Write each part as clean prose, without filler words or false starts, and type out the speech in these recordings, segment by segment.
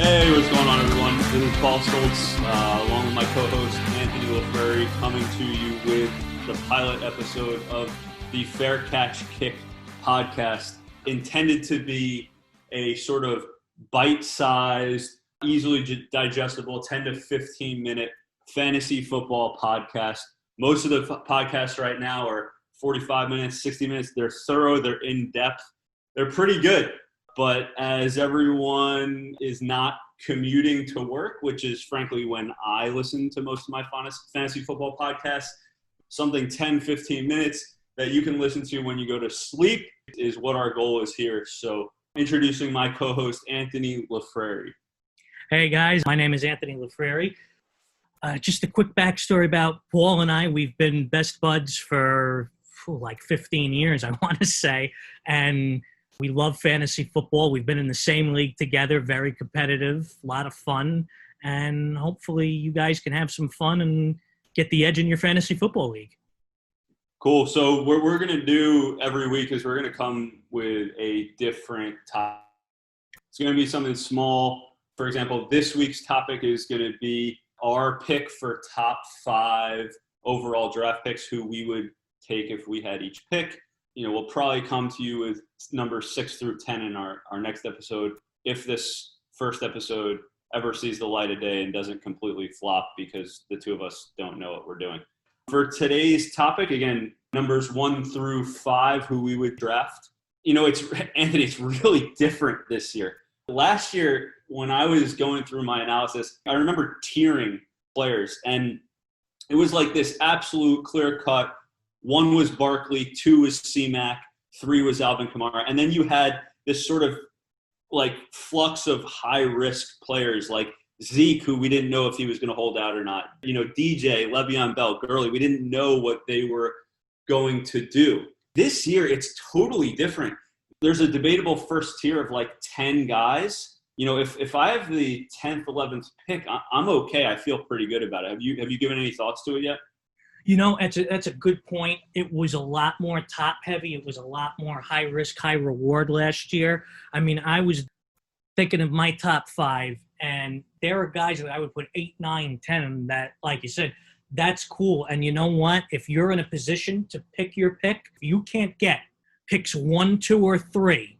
Hey, what's going on, everyone? This is Paul Stoltz, along with my co-host Anthony Lifrieri, coming to you with the pilot episode of the Fair Catch Kick podcast, intended to be a sort of bite-sized, easily digestible 10 to 15-minute fantasy football podcast. Most of the podcasts right now are 45 minutes, 60 minutes. They're thorough, they're in-depth, they're pretty good. But as everyone is not commuting to work, which is frankly when I listen to most of my fantasy football podcasts, something 10, 15 minutes that you can listen to when you go to sleep is what our goal is here. So introducing my co-host, Anthony Lifrieri. Hey guys, my name is Anthony Lifrieri. Just a quick backstory about Paul and I. We've been best buds for like 15 years, I want to say. And we love fantasy football. We've been in the same league together, very competitive, a lot of fun. And hopefully you guys can have some fun and get the edge in your fantasy football league. Cool. So what we're going to do every week is we're going to come with a different topic. It's going to be something small. For example, this week's topic is going to be our pick for top 5 overall draft picks, who we would take if we had each pick. You know, we'll probably come to you with number 6 through 10 in our next episode, if this first episode ever sees the light of day and doesn't completely flop because the two of us don't know what we're doing. For today's topic, again, numbers 1 through 5, who we would draft. You know, Anthony, it's really different this year. Last year, when I was going through my analysis, I remember tiering players, and it was like this absolute clear-cut. 1 was Barkley, 2 was C-Mac, 3 was Alvin Kamara. And then you had this sort of like flux of high-risk players like Zeke, who we didn't know if he was going to hold out or not. You know, DJ, Le'Veon Bell, Gurley, we didn't know what they were going to do. This year, it's totally different. There's a debatable first tier of like 10 guys. You know, if I have the 10th, 11th pick, I'm okay. I feel pretty good about it. Have you given any thoughts to it yet? You know, that's a good point. It was a lot more top-heavy. It was a lot more high-risk, high-reward last year. I mean, I was thinking of my top 5, and there are guys that I would put 8, 9, 10 that, like you said, that's cool. And you know what? If you're in a position to pick your pick, you can't get picks 1, 2, or 3,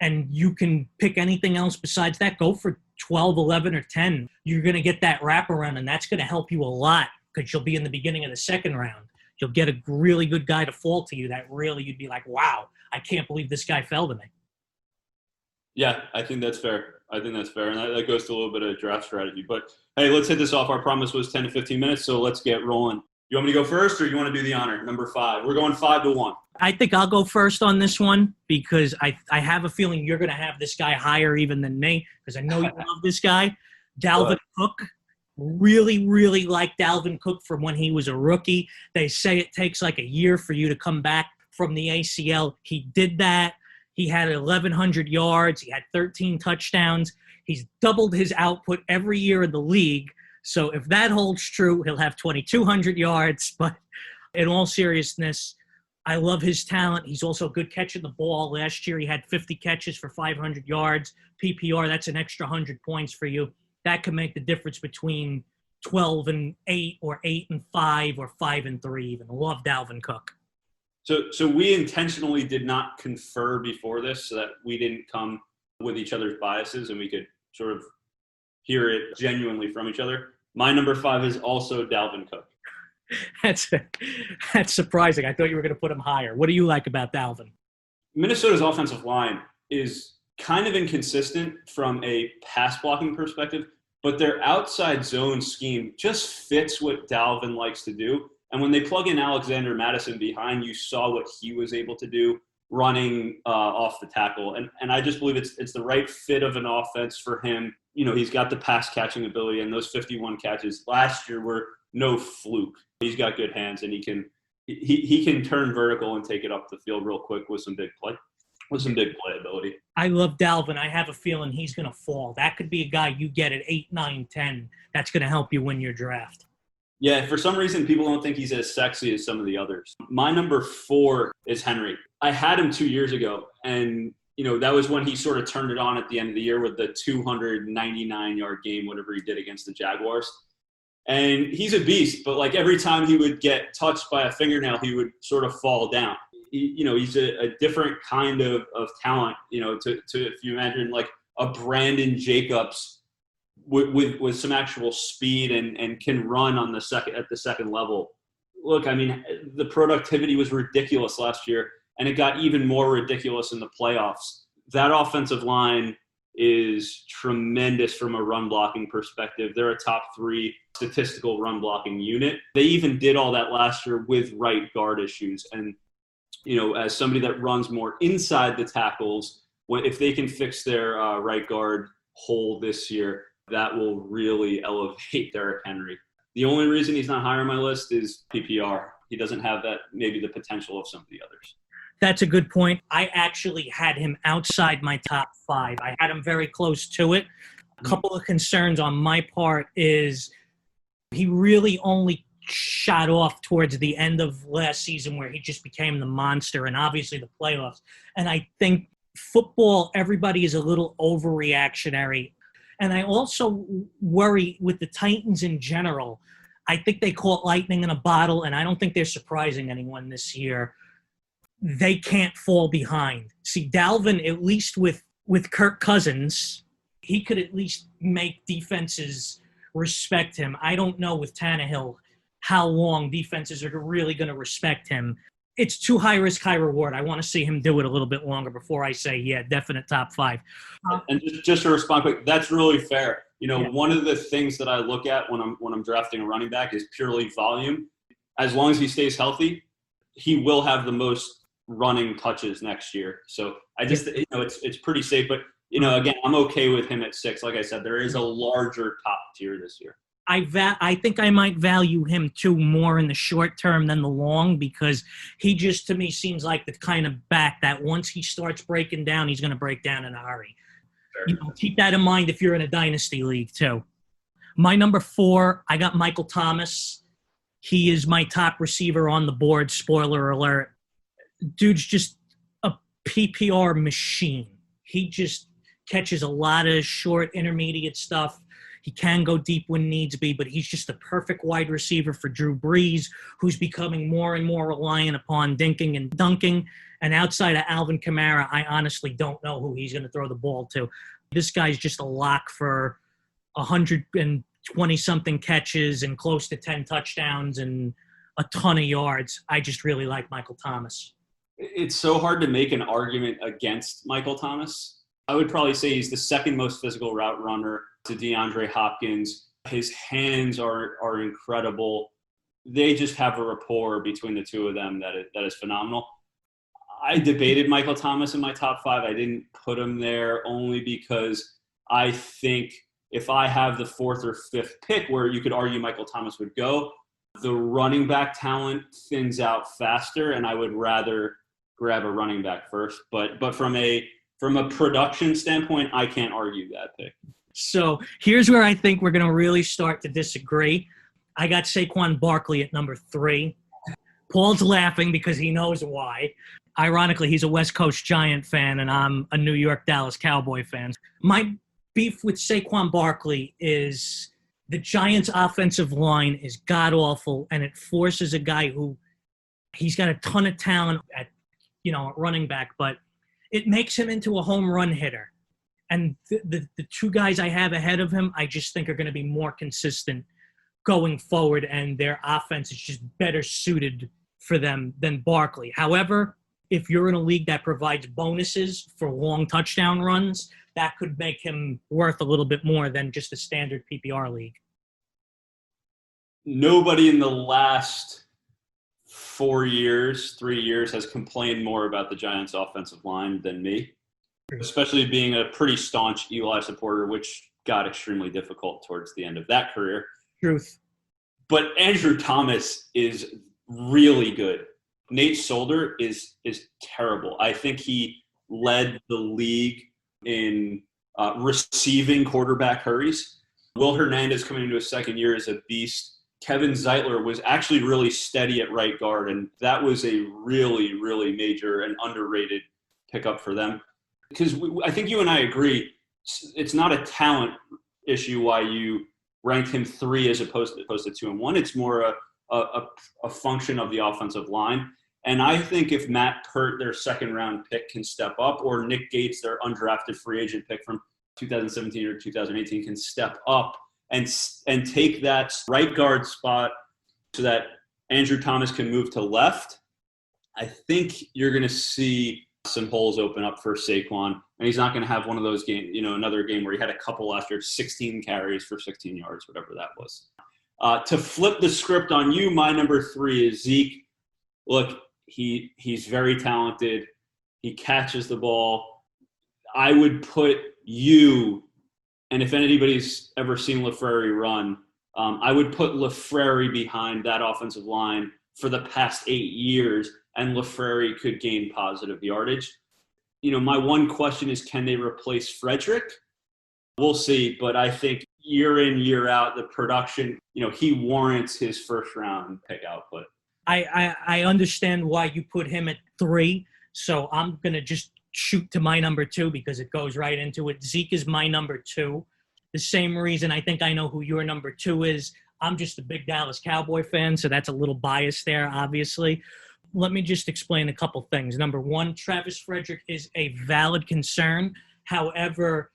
and you can pick anything else besides that. Go for 12, 11, or 10. You're going to get that wraparound, and that's going to help you a lot. Because you'll be in the beginning of the second round. You'll get a really good guy to fall to you that really you'd be like, wow, I can't believe this guy fell to me. Yeah, I think that's fair. And that goes to a little bit of draft strategy. But, hey, let's hit this off. Our promise was 10 to 15 minutes, so let's get rolling. You want me to go first, or you want to do the honor? Number 5. We're going 5 to 1. I think I'll go first on this one because I have a feeling you're going to have this guy higher even than me because I know you love this guy. Dalvin Cook. Really, really like Dalvin Cook from when he was a rookie. They say it takes like a year for you to come back from the ACL. He did that. He had 1,100 yards. He had 13 touchdowns. He's doubled his output every year in the league. So if that holds true, he'll have 2,200 yards. But in all seriousness, I love his talent. He's also good catching the ball. Last year he had 50 catches for 500 yards. PPR, that's an extra 100 points for you. That could make the difference between 12 and 8 or 8 and 5 or 5 and 3 even. Love Dalvin Cook. So we intentionally did not confer before this so that we didn't come with each other's biases and we could sort of hear it genuinely from each other. My number 5 is also Dalvin Cook. That's surprising. I thought you were going to put him higher. What do you like about Dalvin? Minnesota's offensive line is kind of inconsistent from a pass blocking perspective, but their outside zone scheme just fits what Dalvin likes to do. And when they plug in Alexander Madison behind, you saw what he was able to do running off the tackle. And I just believe it's the right fit of an offense for him. You know, he's got the pass catching ability, and those 51 catches last year were no fluke. He's got good hands, and he can turn vertical and take it up the field real quick with some big playability. I love Dalvin. I have a feeling he's going to fall. That could be a guy you get at 8, 9, 10. That's going to help you win your draft. Yeah, for some reason, people don't think he's as sexy as some of the others. My number 4 is Henry. I had him 2 years ago, and that was when he sort of turned it on at the end of the year with the 299-yard game, whatever he did against the Jaguars. And he's a beast, but like every time he would get touched by a fingernail, he would sort of fall down. He's a different kind of talent, to if you imagine like a Brandon Jacobs with some actual speed and can run at the second level. Look, I mean, the productivity was ridiculous last year, and it got even more ridiculous in the playoffs. That offensive line is tremendous from a run blocking perspective. They're a top 3 statistical run blocking unit. They even did all that last year with right guard issues. And, as somebody that runs more inside the tackles, if they can fix their right guard hole this year, that will really elevate Derrick Henry. The only reason he's not higher on my list is PPR. He doesn't have maybe the potential of some of the others. That's a good point. I actually had him outside my top 5. I had him very close to it. A couple of concerns on my part is he really only shot off towards the end of last season where he just became the monster, and obviously the playoffs. And I think football, everybody is a little overreactionary. And I also worry with the Titans in general. I think they caught lightning in a bottle, and I don't think they're surprising anyone this year. They can't fall behind. See, Dalvin, at least with Kirk Cousins, he could at least make defenses respect him. I don't know with Tannehill how long defenses are really going to respect him. It's too high risk, high reward. I want to see him do it a little bit longer before I say, yeah, definite top 5. And just to respond quick, that's really fair. One of the things that I look at when I'm drafting a running back is purely volume. As long as he stays healthy, he will have the most running touches next year. So I just, it's pretty safe. But, again, I'm okay with him at 6. Like I said, there is a larger top tier this year. I think I might value him too more in the short term than the long, because he just to me seems like the kind of back that once he starts breaking down, he's going to break down in a hurry. Keep that in mind if you're in a dynasty league too. My number 4, I got Michael Thomas. He is my top receiver on the board. Spoiler alert. Dude's just a PPR machine. He just catches a lot of short, intermediate stuff. He can go deep when needs be, but he's just a perfect wide receiver for Drew Brees, who's becoming more and more reliant upon dinking and dunking. And outside of Alvin Kamara, I honestly don't know who he's going to throw the ball to. This guy's just a lock for 120-something catches and close to 10 touchdowns and a ton of yards. I just really like Michael Thomas. It's so hard to make an argument against Michael Thomas. I would probably say he's the second most physical route runner to DeAndre Hopkins. His hands are incredible. They just have a rapport between the two of them that is phenomenal. I debated Michael Thomas in my top 5. I didn't put him there only because I think if I have the 4th or 5th pick where you could argue Michael Thomas would go, the running back talent thins out faster, and I would rather grab a running back first. But from a production standpoint, I can't argue that pick. So here's where I think we're going to really start to disagree. I got Saquon Barkley at number 3. Paul's laughing because he knows why. Ironically, he's a West Coast Giant fan, and I'm a New York Dallas Cowboy fan. My beef with Saquon Barkley is the Giants' offensive line is god-awful, and it forces a guy who he's got a ton of talent at running back, but it makes him into a home run hitter. And the 2 guys I have ahead of him, I just think are going to be more consistent going forward, and their offense is just better suited for them than Barkley. However, if you're in a league that provides bonuses for long touchdown runs, that could make him worth a little bit more than just a standard PPR league. Nobody in the last 3 years has complained more about the Giants' offensive line than me, especially being a pretty staunch Eli supporter, which got extremely difficult towards the end of that career. Truth. But Andrew Thomas is really good. Nate Solder is terrible. I think he led the league in receiving quarterback hurries. Will Hernandez coming into his second year is a beast. Kevin Zeitler was actually really steady at right guard, and that was a really, really major and underrated pickup for them. because I think you and I agree, it's not a talent issue why you ranked him 3 as opposed to 2 and 1. It's more a function of the offensive line. And I think if Matt Pert, their second-round pick, can step up, or Nick Gates, their undrafted free agent pick from 2017 or 2018, can step up and take that right guard spot so that Andrew Thomas can move to left, I think you're going to see some holes open up for Saquon. And he's not going to have one of those games, another game where he had a couple last year, 16 carries for 16 yards, whatever that was. To flip the script on you, my number 3 is Zeke. Look, he's very talented. He catches the ball. I would put you, and if anybody's ever seen Lifrieri run, I would put Lifrieri behind that offensive line for the past 8 years, and Lifrieri could gain positive yardage. My one question is, can they replace Frederick? We'll see, but I think year in, year out, the production, he warrants his first-round pick output. I understand why you put him at 3, so I'm going to just shoot to my number 2 because it goes right into it. Zeke is my number 2. The same reason I think I know who your number 2 is. I'm just a big Dallas Cowboy fan, so that's a little biased there, obviously. Let me just explain a couple things. Number 1, Travis Frederick is a valid concern. However,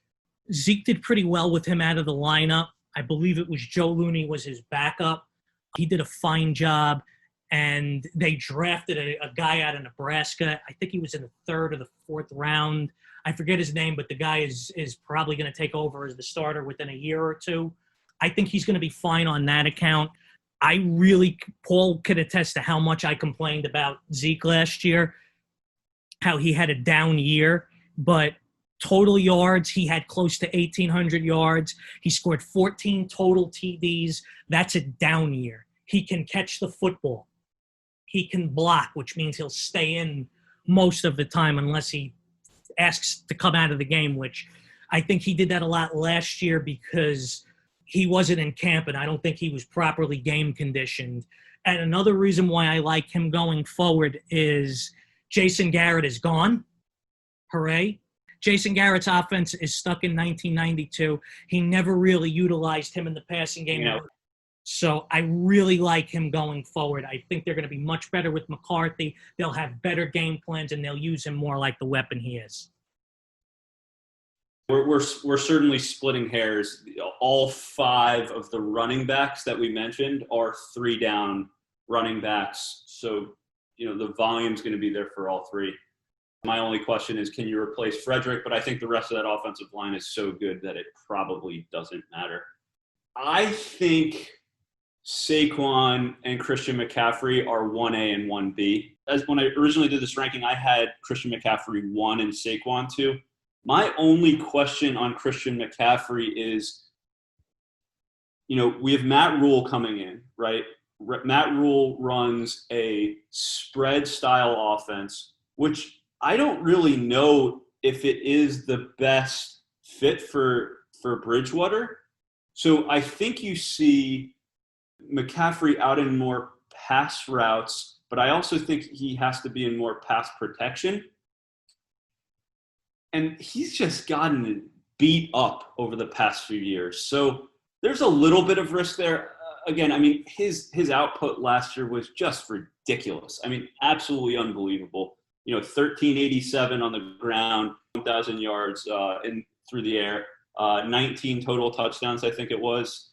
Zeke did pretty well with him out of the lineup. I believe it was Joe Looney was his backup. He did a fine job. And they drafted a guy out of Nebraska. I think he was in the 3rd or the 4th round. I forget his name, but the guy is probably going to take over as the starter within a year or 2. I think he's going to be fine on that account. Paul could attest to how much I complained about Zeke last year, how he had a down year, but total yards, he had close to 1,800 yards. He scored 14 total TDs. That's a down year. He can catch the football. He can block, which means he'll stay in most of the time unless he asks to come out of the game, which I think he did that a lot last year because he wasn't in camp, and I don't think he was properly game conditioned. And another reason why I like him going forward is Jason Garrett is gone. Hooray. Jason Garrett's offense is stuck in 1992. He never really utilized him in the passing game. So I really like him going forward. I think they're going to be much better with McCarthy. They'll have better game plans, and they'll use him more like the weapon he is. We're certainly splitting hairs. All 5 of the running backs that we mentioned are 3-down running backs. So, the volume's going to be there for all 3. My only question is, can you replace Frederick? But I think the rest of that offensive line is so good that it probably doesn't matter. I think Saquon and Christian McCaffrey are 1A and 1B. As when I originally did this ranking, I had Christian McCaffrey 1 and Saquon 2. My only question on Christian McCaffrey is, we have Matt Rule coming in, right? Matt Rule runs a spread-style offense, which I don't really know if it is the best fit for Bridgewater. So I think you see McCaffrey out in more pass routes, but I also think he has to be in more pass protection. And he's just gotten beat up over the past few years. So there's a little bit of risk there. Again, his output last year was just ridiculous. Absolutely unbelievable. 1387 on the ground, 1,000 yards through the air, 19 total touchdowns, I think it was.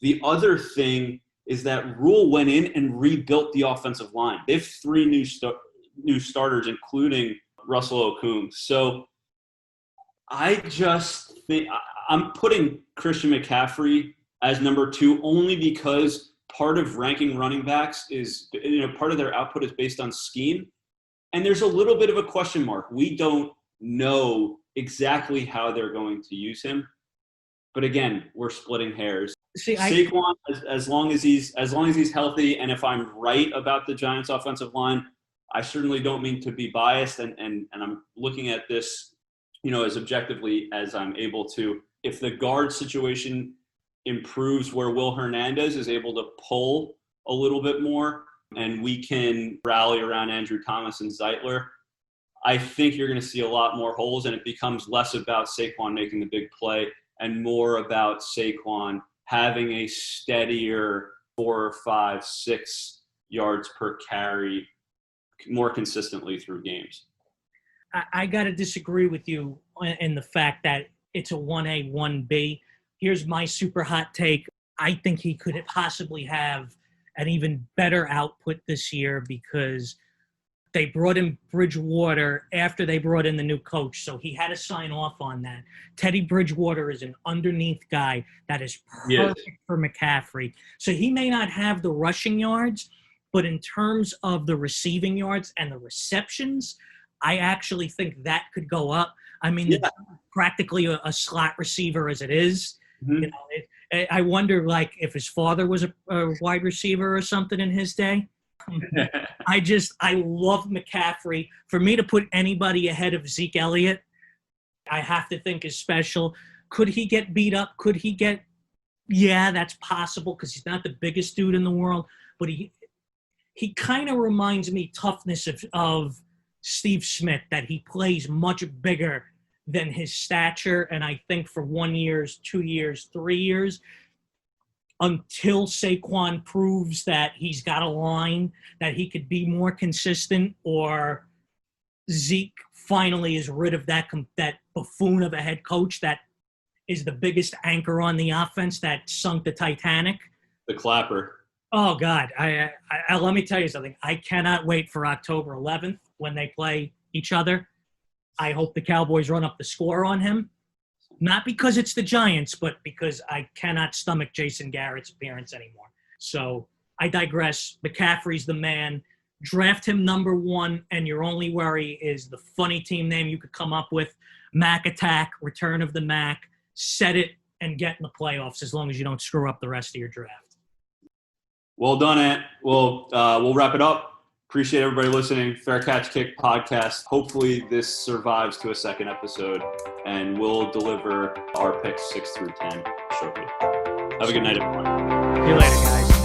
The other thing is that Rule went in and rebuilt the offensive line. They have 3 new starters, including Russell Okung. So I just think I'm putting Christian McCaffrey as number 2 only because part of ranking running backs is, part of their output is based on scheme. And there's a little bit of a question mark. We don't know exactly how they're going to use him. But again, we're splitting hairs. Saquon, as long as he's healthy, and if I'm right about the Giants' offensive line, I certainly don't mean to be biased, and I'm looking at this, as objectively as I'm able to. If the guard situation improves where Will Hernandez is able to pull a little bit more, and we can rally around Andrew Thomas and Zeitler, I think you're going to see a lot more holes, and it becomes less about Saquon making the big play and more about Saquon having a steadier 4, 5, 6 yards per carry more consistently through games. I got to disagree with you in the fact that it's a 1A, 1B. Here's my super hot take. I think he could possibly have an even better output this year because they brought in Bridgewater after they brought in the new coach, so he had to sign off on that. Teddy Bridgewater is an underneath guy that is perfect for McCaffrey. So he may not have the rushing yards, but in terms of the receiving yards and the receptions, I actually think that could go up. I mean, practically a slot receiver as it is. Mm-hmm. You know, I wonder, like, if his father was a wide receiver or something in his day. I love McCaffrey. For me to put anybody ahead of Zeke Elliott, I have to think is special. Could he get beat up? Could he get – yeah, that's possible because he's not the biggest dude in the world. But he kind of reminds me toughness of Steve Smith, that he plays much bigger than his stature. And I think for 1 year, 2 years, 3 years, until Saquon proves that he's got a line, that he could be more consistent, or Zeke finally is rid of that buffoon of a head coach that is the biggest anchor on the offense that sunk the Titanic. The clapper. Oh, God. I let me tell you something. I cannot wait for October 11th when they play each other. I hope the Cowboys run up the score on him. Not because it's the Giants, but because I cannot stomach Jason Garrett's appearance anymore. So I digress. McCaffrey's the man. Draft him number 1, and your only worry is the funny team name you could come up with, Mac Attack, Return of the Mac. Set it and get in the playoffs as long as you don't screw up the rest of your draft. Well done, Ant. We'll wrap it up. Appreciate everybody listening. Fair Catch Kick podcast. Hopefully this survives to a second episode, and we'll deliver our picks 6 through 10 shortly. Have a good night, everyone. See you later, guys.